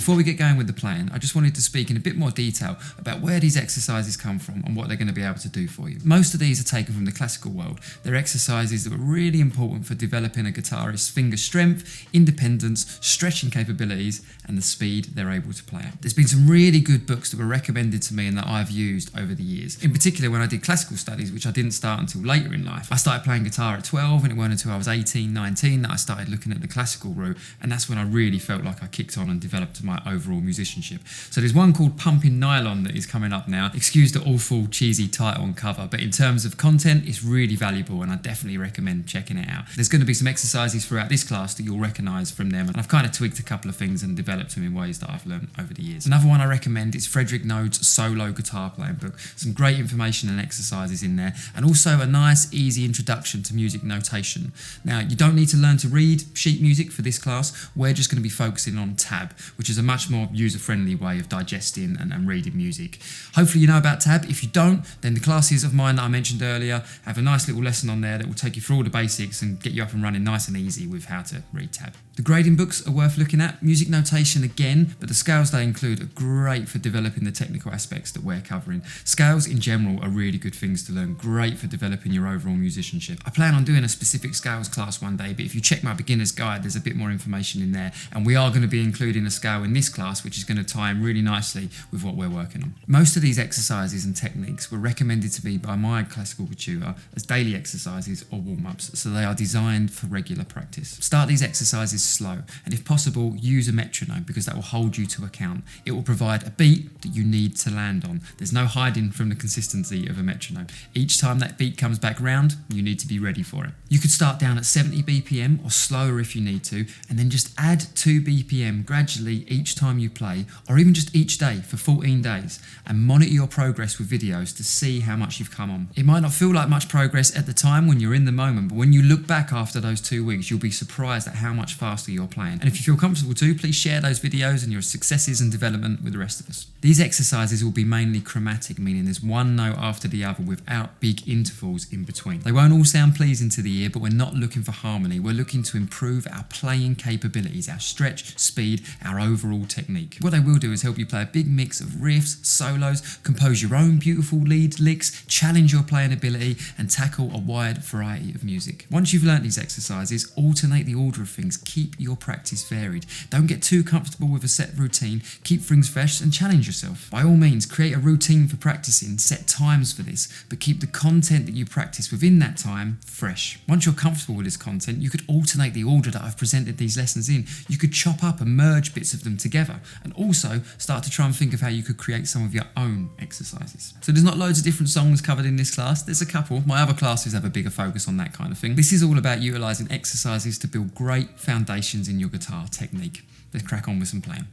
before we get going with the playing, I just wanted to speak in a bit more detail about where these exercises come from and what they're going to be able to do for you. Most of these are taken from the classical world. They're exercises that were really important for developing a guitarist's finger strength, independence, stretching capabilities, and the speed they're able to play at. There's been some really good books that were recommended to me and that I've used over the years. In particular, when I did classical studies, which I didn't start until later in life. I started playing guitar at 12, and it weren't until I was 18, 19 that I started looking at the classical route, and that's when I really felt like I kicked on and developed my overall musicianship. So there's one called Pumping Nylon that is coming up now. Excuse the awful cheesy title and cover, but in terms of content, it's really valuable, and I definitely recommend checking it out. There's going to be some exercises throughout this class that you'll recognise from them, and I've kind of tweaked a couple of things and developed them in ways that I've learned over the years. Another one I recommend is Frederick Node's solo guitar playing book. Some great information and exercises in there, and also a nice easy introduction to music notation. Now, you don't need to learn to read sheet music for this class. We're just going to be focusing on tab, which is a much more user-friendly way of digesting and reading music. Hopefully you know about tab. If you don't, then the classes of mine that I mentioned earlier have a nice little lesson on there that will take you through all the basics and get you up and running nice and easy with how to read tab. The grading books are worth looking at. Music notation again, but the scales they include are great for developing the technical aspects that we're covering. Scales in general are really good things to learn, great for developing your overall musicianship. I plan on doing a specific scales class one day, but if you check my beginner's guide, there's a bit more information in there, and we are going to be including a scale in this class, which is going to tie in really nicely with what we're working on. Most of these exercises and techniques were recommended to me by my classical tutor as daily exercises or warm-ups, so they are designed for regular practice. Start these exercises slow, and if possible, use a metronome because that will hold you to account. It will provide a beat that you need to land on. There's no hiding from the consistency of a metronome. Each time that beat comes back round, you need to be ready for it. You could start down at 70 BPM or slower if you need to, and then just add 2 BPM gradually each time you play, or even just each day for 14 days, and monitor your progress with videos to see how much you've come on. It might not feel like much progress at the time when you're in the moment, but when you look back after those 2 weeks, you'll be surprised at how much faster you're playing. And if you feel comfortable too, please share those videos and your successes and development with the rest of us. These exercises will be mainly chromatic, meaning there's one note after the other without big intervals in between. They won't all sound pleasing to the ear, but we're not looking for harmony. We're looking to improve our playing capabilities, our stretch, speed, our overall technique. What they will do is help you play a big mix of riffs, solos, compose your own beautiful lead licks, challenge your playing ability, and tackle a wide variety of music. Once you've learnt these exercises, alternate the order of things. Keep your practice varied. Don't get too comfortable with a set routine. Keep things fresh and challenge yourself. By all means, create a routine for practicing, set times for this, but keep the content that you practice within that time fresh. Once you're comfortable with this content, you could alternate the order that I've presented these lessons in. You could chop up and merge bits of them together, and also start to try and think of how you could create some of your own exercises. So there's not loads of different songs covered in this class. There's a couple. My other classes have a bigger focus on that kind of thing. This is all about utilising exercises to build great foundations in your guitar technique. Let's crack on with some playing.